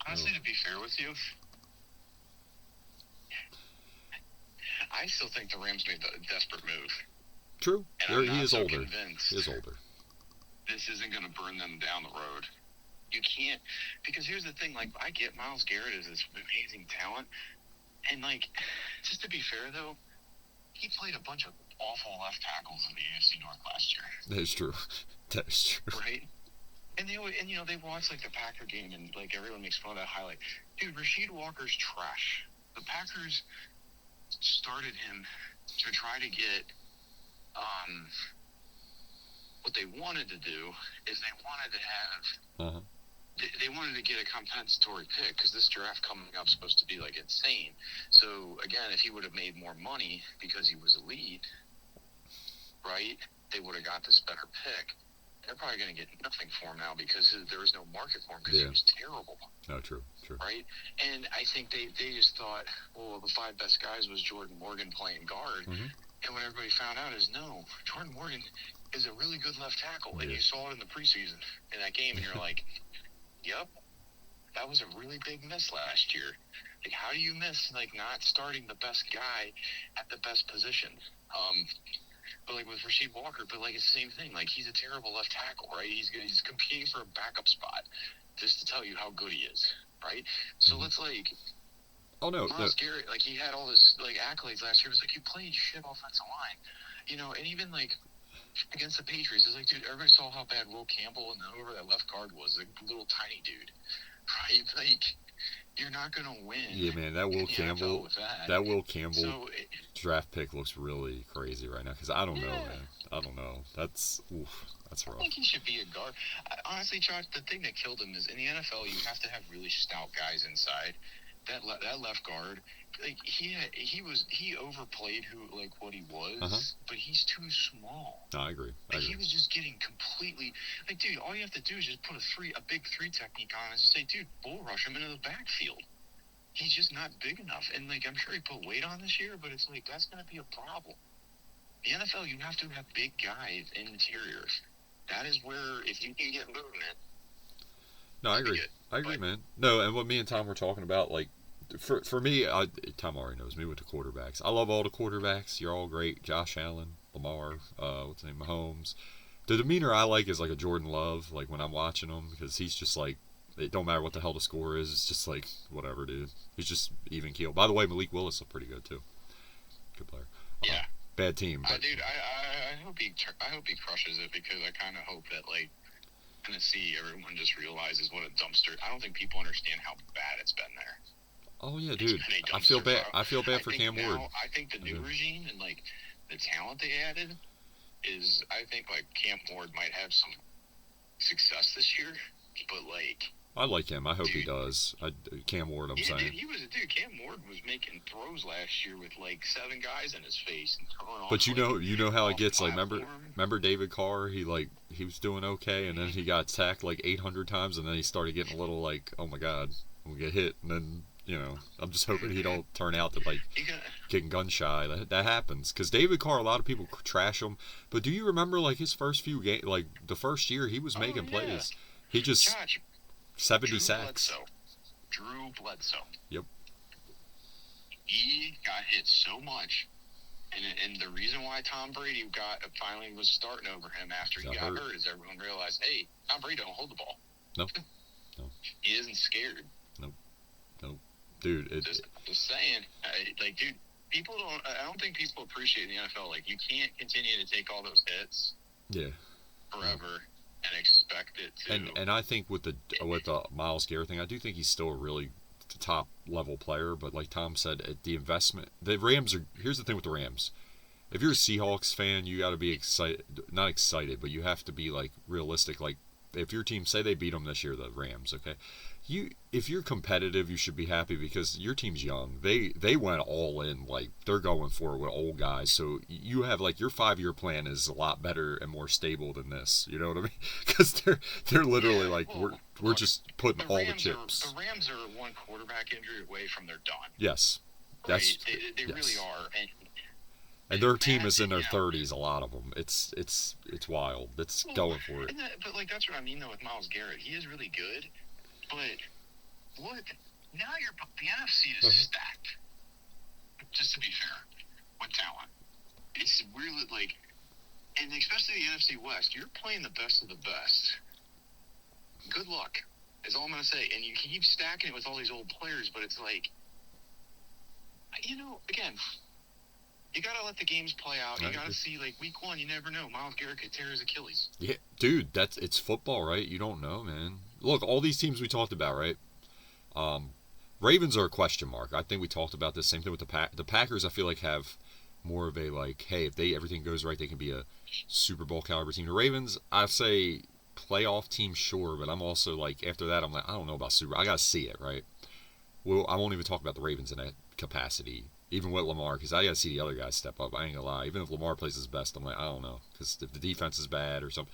Speaker 2: honestly, to be fair with you, I still think the Rams made the desperate move.
Speaker 1: True.
Speaker 2: He
Speaker 1: is older.
Speaker 2: Convinced
Speaker 1: he is older.
Speaker 2: This isn't going to burn them down the road. You can't, because here's the thing, like, I get Myles Garrett is this amazing talent, and, like, just to be fair, though, he played a bunch of awful left tackles in the AFC North last year.
Speaker 1: That is true. That is true.
Speaker 2: Right? And they watch, like, the Packer game, and, like, everyone makes fun of that highlight. Dude, Rasheed Walker's trash. The Packers started him to try to get, what they wanted to do is they wanted to have... They wanted to get a compensatory pick because this draft coming up is supposed to be like insane. So again, if he would have made more money because he was elite, right, they would have got this better pick. they're probably going to get nothing for him now because there was no market for him because he
Speaker 1: Yeah.
Speaker 2: was terrible,
Speaker 1: No, true.
Speaker 2: right? And I think they just thought, well, the 5 best guys was Jordan Morgan playing guard.
Speaker 1: Mhm.
Speaker 2: And what everybody found out is, no, Jordan Morgan is a really good left tackle. And
Speaker 1: Yeah.
Speaker 2: you saw it in the preseason in that game, and you're like, yep, that was a really big miss last year. Like, how do you miss, like, not starting the best guy at the best position? But, like, with Rasheed Walker, but, like, it's the same thing. Like, he's a terrible left tackle, right? He's competing for a backup spot just to tell you how good he is, right? So let's, like,
Speaker 1: Oh, no.
Speaker 2: Myles Garrett, like, he had all this, like, accolades last year. It was like, you played shit offensive line. You know, and even, like, against the Patriots, it's like, dude, everybody saw how bad Will Campbell and whoever that left guard was, like, little tiny dude, right? Like, you're not going to win.
Speaker 1: Yeah, man, that Will Campbell,
Speaker 2: So,
Speaker 1: draft pick looks really crazy right now because I don't know, man. I don't know. That's rough.
Speaker 2: I think he should be a guard. Honestly, Josh, the thing that killed him is in the NFL, you have to have really stout guys inside. That left guard, like he overplayed what he was, but he's too small.
Speaker 1: No, I agree.
Speaker 2: He was just getting completely like, dude. All you have to do is just put a big 3 technique on and just say, dude, bull rush him into the backfield. He's just not big enough, and like I'm sure he put weight on this year, but it's like that's going to be a problem. The NFL, you have to have big guys in interiors. That is where if you can get movement.
Speaker 1: No, I agree, man. No, and what me and Tom were talking about, like, for me, Tom already knows me with the quarterbacks. I love all the quarterbacks. You're all great. Josh Allen, Lamar, what's his name, Mahomes. The demeanor I like is like a Jordan Love, like when I'm watching him, because he's just like, it don't matter what the hell the score is. It's just like, whatever, dude. He's just even keel. By the way, Malik Willis looked pretty good, too. Good player.
Speaker 2: Yeah.
Speaker 1: Bad team. But,
Speaker 2: dude, I hope he crushes it because I kind of hope that, like, Tennessee, everyone just realizes what a dumpster. I don't think people understand how bad it's been there.
Speaker 1: Oh yeah, dude. I feel bad for Cam Ward.
Speaker 2: I think the new regime and like the talent they added is, I think like Cam Ward might have some success this year, but like.
Speaker 1: I like him. I hope he does. Cam Ward, I'm saying.
Speaker 2: Dude, Cam Ward was making throws last year with like 7 guys in his face and throwing off.
Speaker 1: But you know how it gets. Like, remember David Carr? He was doing okay, and then he got sacked like 800 times, and then he started getting a little like, oh my god, we'll get hit, and then I'm just hoping he don't turn out to like getting gun shy. That happens because David Carr, a lot of people trash him, but do you remember like his first few games, like the first year he was making plays. He just.
Speaker 2: Josh,
Speaker 1: 70 sacks.
Speaker 2: Drew Bledsoe.
Speaker 1: Yep.
Speaker 2: He got hit so much, and the reason why Tom Brady finally was starting over him after he got hurt is everyone realized, hey, Tom Brady don't hold the ball.
Speaker 1: No.
Speaker 2: He isn't scared.
Speaker 1: Nope. Dude,
Speaker 2: just saying, like, dude, people don't. I don't think people appreciate in the NFL. Like, you can't continue to take all those hits.
Speaker 1: Yeah.
Speaker 2: Forever. And expect it to.
Speaker 1: And I think with the Myles Garrett thing, I do think he's still a really top level player. But like Tom said, the investment, the Rams are. Here's the thing with the Rams. If you're a Seahawks fan, you got to be excited. Not excited, but you have to be like realistic. Like if your team, say they beat them this year, the Rams, okay. If you're competitive, you should be happy because your team's young. They went all in, like they're going for it with old guys. So you have like your 5-year plan is a lot better and more stable than this. You know what I mean? Because they're literally we're just putting all the chips.
Speaker 2: The Rams are one quarterback injury away from their done.
Speaker 1: Yes,
Speaker 2: that's they really are.
Speaker 1: And their team is in their 30s. A lot of them. It's wild. It's going for it.
Speaker 2: But like that's what I mean though with Myles Garrett. He is really good. But now the NFC is stacked. Just to be fair, with talent, it's really like, and especially the NFC West, you're playing the best of the best. Good luck, is all I'm gonna say. And you keep stacking it with all these old players, but it's like, again, you gotta let the games play out. You gotta see, like week 1, you never know. Myles Garrett could tear his Achilles.
Speaker 1: Yeah, dude, it's football, right? You don't know, man. Look, all these teams we talked about, right? Ravens are a question mark. I think we talked about this same thing with the Packers. I feel like have more of a like, hey, if everything goes right, they can be a Super Bowl caliber team. The Ravens, I say playoff team, sure, but I'm also like after that, I'm like, I don't know about Super. I gotta see it, right? Well, I won't even talk about the Ravens in that capacity, even with Lamar, because I gotta see the other guys step up. I ain't gonna lie. Even if Lamar plays his best, I'm like, I don't know, because if the defense is bad or something.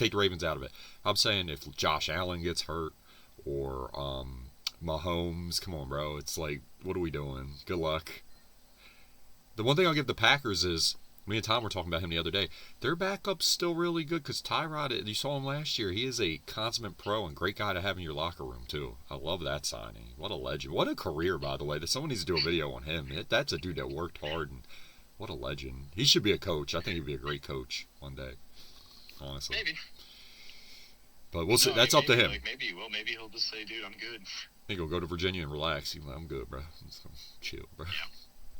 Speaker 1: take the Ravens out of it. I'm saying if Josh Allen gets hurt or Mahomes, come on, bro. It's like, what are we doing? Good luck. The one thing I'll give the Packers is, me and Tom were talking about him the other day. Their backup's still really good because Tyrod, you saw him last year. He is a consummate pro and great guy to have in your locker room, too. I love that signing. What a legend. What a career, by the way. Someone needs to do a video on him. That's a dude that worked hard, and what a legend. He should be a coach. I think he'd be a great coach one day, honestly.
Speaker 2: Maybe.
Speaker 1: But we'll see.
Speaker 2: No,
Speaker 1: That's up to him.
Speaker 2: Like, maybe he will. Maybe he'll just say, dude, I'm good.
Speaker 1: I think he'll go to Virginia and relax. He's like, I'm good, bro. Chill, bro.
Speaker 2: Yeah.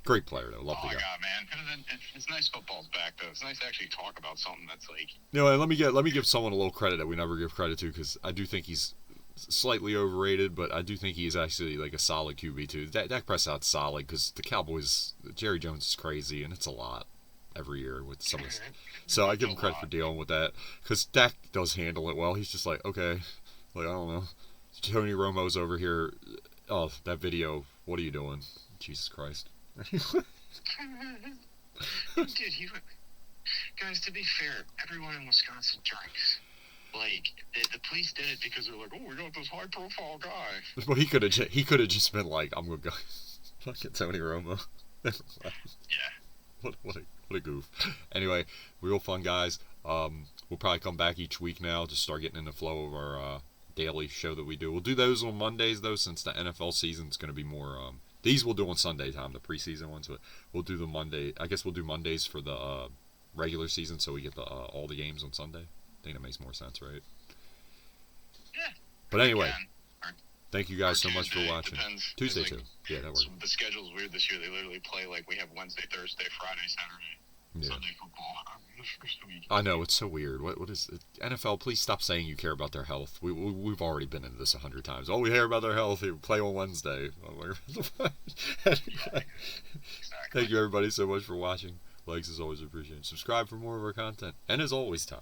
Speaker 1: Great player, though. Love
Speaker 2: oh
Speaker 1: the guy.
Speaker 2: Oh, my God, man. It's nice football's back, though. It's nice to actually talk about something that's like...
Speaker 1: You know, let me give someone a little credit that we never give credit to, because I do think he's slightly overrated, but I do think he is actually like a solid QB, too. Dak Prescott's solid, because the Cowboys, Jerry Jones is crazy, and it's a lot every year with some of this. So I give him credit for dealing with that, because Dak does handle it well. He's just like, okay, like, I don't know. Tony Romo's over here. Oh, that video. What are you doing? Jesus Christ.
Speaker 2: Dude, guys, to be fair, everyone in Wisconsin drinks. Like, the police did it because they're like, oh, we got this high-profile guy.
Speaker 1: Well, he could have just been like, I'm gonna go fucking Tony Romo.
Speaker 2: Yeah.
Speaker 1: What a goof. Anyway, real fun, guys. We'll probably come back each week now to start getting in the flow of our daily show that we do. We'll do those on Mondays, though, since the NFL season's going to be more... these we'll do on Sunday time, the preseason ones. But we'll do the Monday... I guess we'll do Mondays for the regular season, so we get the all the games on Sunday. I think that makes more sense, right?
Speaker 2: Yeah.
Speaker 1: But anyway, thank you guys so much for watching.
Speaker 2: Depends.
Speaker 1: Tuesday,
Speaker 2: like,
Speaker 1: too. Yeah, that works.
Speaker 2: The schedule's weird this year. They literally play, like, we have Wednesday, Thursday, Friday, Saturday.
Speaker 1: Yeah.
Speaker 2: Sunday football. The first week.
Speaker 1: I know, it's so weird. What is it? NFL, please stop saying you care about their health. We've already been into this 100 times. Oh, we care about their health. We play on Wednesday. Anyway.
Speaker 2: Exactly.
Speaker 1: Thank you, everybody, so much for watching. Likes is always appreciated. Subscribe for more of our content. And as always, Tom.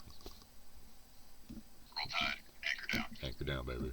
Speaker 2: Roll Tide. Anchor down.
Speaker 1: Anchor down, baby.